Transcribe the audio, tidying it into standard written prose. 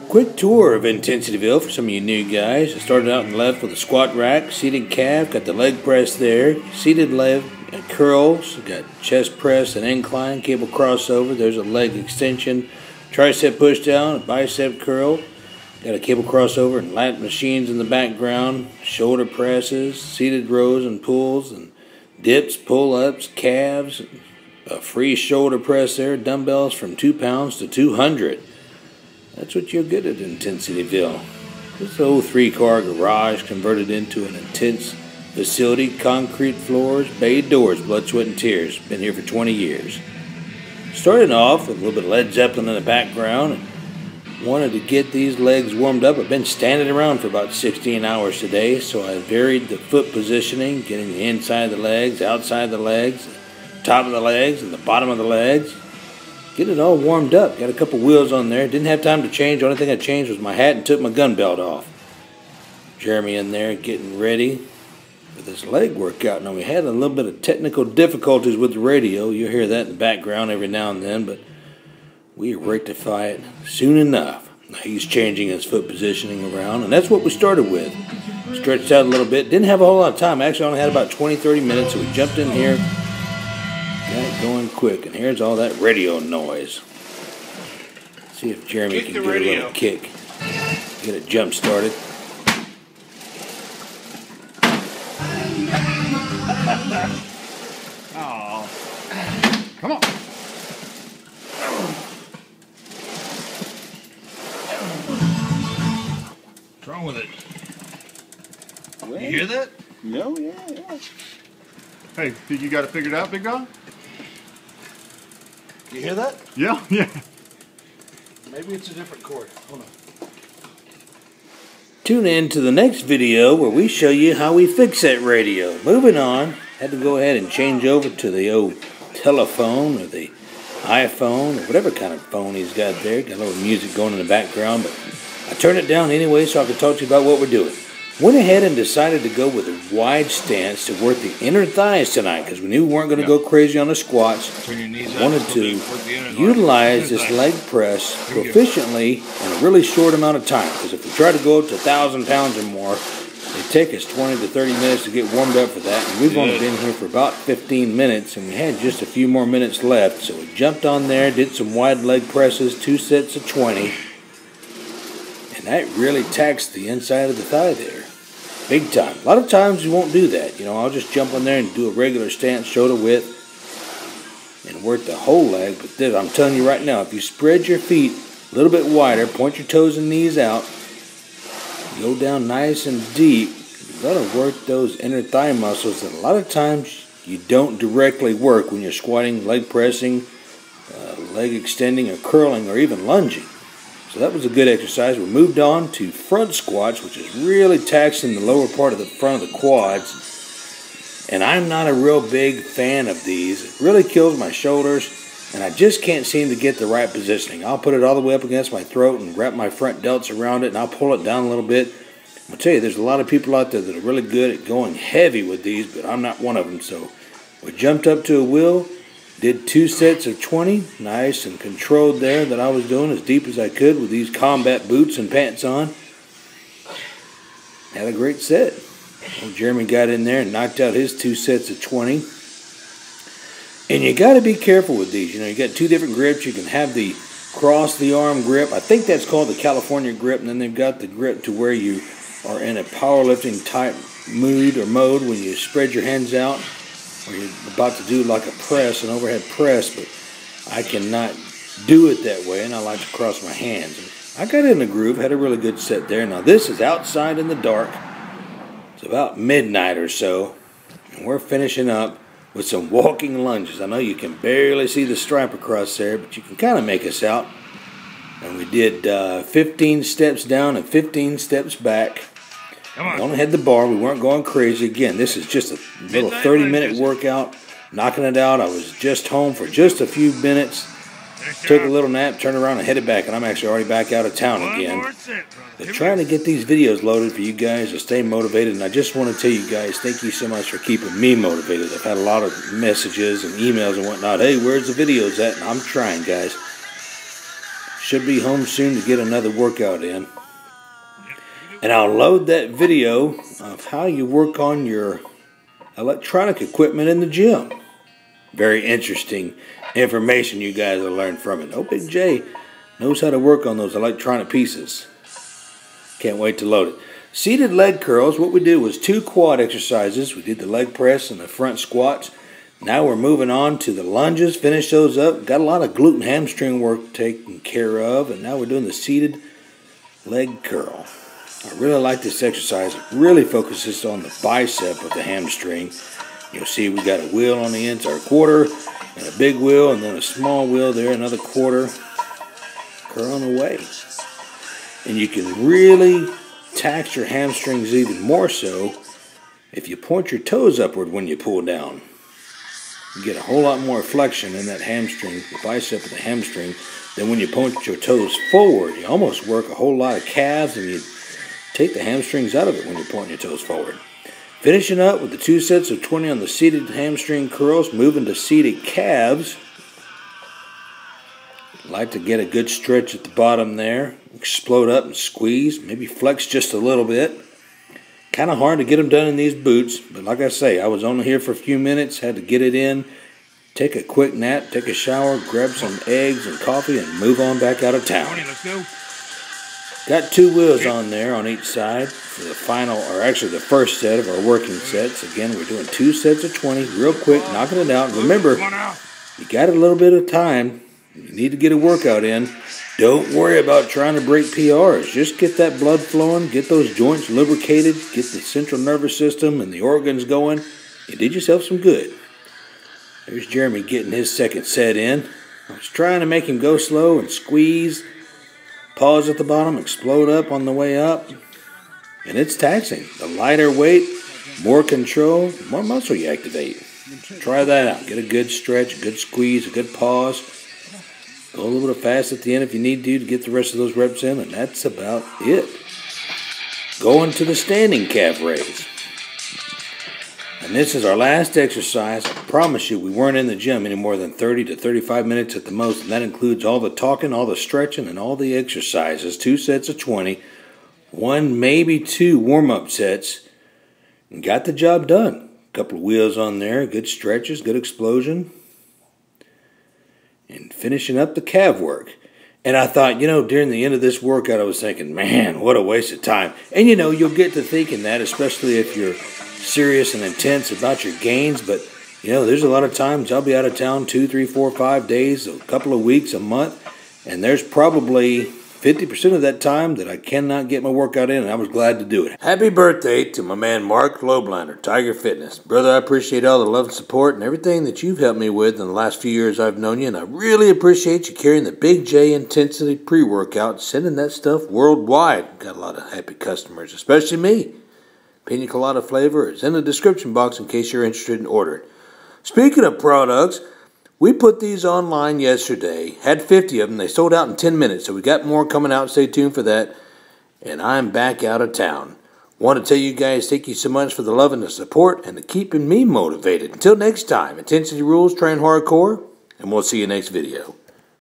Quick tour of Intensityville for some of you new guys. I started out on the left with a squat rack, seated calf, got the leg press there, seated leg and curls, got chest press and incline, cable crossover, there's a leg extension, tricep push down, a bicep curl, got a cable crossover and lat machines in the background, shoulder presses, seated rows and pulls, and dips, pull-ups, calves, a free shoulder press there, dumbbells from 2 pounds to 200. That's what you'll get at Intensityville. This old 3-car garage converted into an intense facility, concrete floors, bay doors, blood, sweat, and tears. Been here for 20 years. Starting off with a little bit of Led Zeppelin in the background, and wanted to get these legs warmed up. I've been standing around for about 16 hours today, so I varied the foot positioning, getting the inside of the legs, outside of the legs, top of the legs, and the bottom of the legs. Get it all warmed up. Got a couple wheels on there. Didn't have time to change. The only thing I changed was my hat and took my gun belt off. Jeremy in there getting ready for this leg workout. Now we had a little bit of technical difficulties with the radio. You'll hear that in the background every now and then, but we rectify it soon enough. Now he's changing his foot positioning around, and that's what we started with. Stretched out a little bit. Didn't have a whole lot of time. Actually, I only had about 20-30 minutes, so we jumped in here. Got it going quick, and here's all that radio noise. Let's see if Jeremy can get a little kick. Get it jump started. Oh, come on. What's wrong with it? Well, You hear that? No, yeah. Hey, think you got it figured out, big guy? You hear that? Yeah. Maybe it's a different cord. Hold on. Tune in to the next video where we show you how we fix that radio. Moving on, had to go ahead and change over to the old telephone or the iPhone or whatever kind of phone he's got there. Got a little music going in the background, but I turned it down anyway so I could talk to you about what we're doing. Went ahead and decided to go with a wide stance to work the inner thighs tonight because we knew we weren't going to go crazy on the squats. Turn your knees Wanted to utilize this leg press proficiently in a really short amount of time because if we try to go up to 1,000 pounds or more, it take us 20 to 30 minutes to get warmed up for that. And we've only been here for about 15 minutes and we had just a few more minutes left. So we jumped on there, did some wide leg presses, 2 sets of 20. And that really taxed the inside of the thigh there. Big time. A lot of times you won't do that. You know, I'll just jump on there and do a regular stance, shoulder width, and work the whole leg. But this, I'm telling you right now, if you spread your feet a little bit wider, point your toes and knees out, go down nice and deep, you got to work those inner thigh muscles that a lot of times you don't directly work when you're squatting, leg pressing, leg extending, or curling, or even lunging. So that was a good exercise. We moved on to front squats, which is really taxing the lower part of the front of the quads. And I'm not a real big fan of these. It really kills my shoulders, and I just can't seem to get the right positioning. I'll put it all the way up against my throat and wrap my front delts around it, and I'll pull it down a little bit. I'll tell you, there's a lot of people out there that are really good at going heavy with these, but I'm not one of them. So we jumped up to a wheel. Did 2 sets of 20, nice and controlled there that I was doing as deep as I could with these combat boots and pants on. Had a great set. Well, Jeremy got in there and knocked out his 2 sets of 20. And you got to be careful with these. You know, you got 2 different grips. You can have the cross the arm grip. I think that's called the California grip. And then they've got the grip to where you are in a powerlifting type mood or mode when you spread your hands out. Or you're about to do like a press, an overhead press, but I cannot do it that way, and I like to cross my hands. I got in the groove, had a really good set there. Now this is outside in the dark. It's about midnight or so, and we're finishing up with some walking lunges. I know you can barely see the stripe across there, but you can kind of make us out. And we did 15 steps down and 15 steps back. We only had the bar. We weren't going crazy. Again, this is just a little 30-minute workout. Knocking it out. I was just home for just a few minutes. Took a little nap, turned around, and headed back. And I'm actually already back out of town again. But trying to get these videos loaded for you guys to stay motivated. And I just want to tell you guys, thank you so much for keeping me motivated. I've had a lot of messages and emails and whatnot. Hey, where's the videos at? And I'm trying, guys. Should be home soon to get another workout in. And I'll load that video of how you work on your electronic equipment in the gym. Very interesting information you guys will learn from it. Oh, Big J knows how to work on those electronic pieces. Can't wait to load it. Seated leg curls, what we did was 2 quad exercises. We did the leg press and the front squats. Now we're moving on to the lunges, finish those up. Got a lot of glute and hamstring work taken care of, and now we're doing the seated leg curl. I really like this exercise. It really focuses on the bicep of the hamstring. You'll see we got a wheel on the inside, quarter, and a big wheel, and then a small wheel there, another quarter, curling away. And you can really tax your hamstrings even more so if you point your toes upward when you pull down. You get a whole lot more flexion in that hamstring, the bicep of the hamstring, than when you point your toes forward. You almost work a whole lot of calves, and you take the hamstrings out of it when you're pointing your toes forward. Finishing up with the 2 sets of 20 on the seated hamstring curls, moving to seated calves. Like to get a good stretch at the bottom there. Explode up and squeeze. Maybe flex just a little bit. Kind of hard to get them done in these boots, but like I say, I was only here for a few minutes, had to get it in, take a quick nap, take a shower, grab some eggs and coffee, and move on back out of town. Let's go. Got 2 wheels on there on each side for the final, or actually the first set of our working sets. Again, we're doing 2 sets of 20, real quick, knocking it out. Remember, you got a little bit of time. You need to get a workout in. Don't worry about trying to break PRs. Just get that blood flowing, get those joints lubricated, get the central nervous system and the organs going. You did yourself some good. There's Jeremy getting his second set in. I was trying to make him go slow and squeeze. Pause at the bottom, explode up on the way up, and it's taxing. The lighter weight, more control, more muscle you activate. Try that out. Get a good stretch, a good squeeze, a good pause. Go a little bit fast at the end if you need to get the rest of those reps in, and that's about it. Going to the standing calf raise. And this is our last exercise. I promise you we weren't in the gym any more than 30 to 35 minutes at the most, and that includes all the talking, all the stretching, and all the exercises. 2 sets of 20, 1, maybe 2 warm-up sets, and got the job done. A couple of wheels on there, good stretches, good explosion, and finishing up the calf work. And I thought, during the end of this workout, I was thinking, man, what a waste of time. And you'll get to thinking that, especially if you're serious and intense about your gains, but there's a lot of times I'll be out of town 2, 3, 4, 5 days, a couple of weeks, a month, and there's probably 50% of that time that I cannot get my workout in, and I was glad to do it. Happy birthday to my man Mark Loblander, TigerFitness. Brother, I appreciate all the love and support and everything that you've helped me with in the last few years I've known you, and I really appreciate you carrying the Big J Intensity pre-workout, sending that stuff worldwide. Got a lot of happy customers, especially me. Pina colada flavor is in the description box in case you're interested in ordering. Speaking of products, we put these online yesterday. Had 50 of them. They sold out in 10 minutes, so we got more coming out. Stay tuned for that. And I'm back out of town. Want to tell you guys thank you so much for the love and the support and the keeping me motivated. Until next time, intensity rules, train hardcore, and we'll see you next video.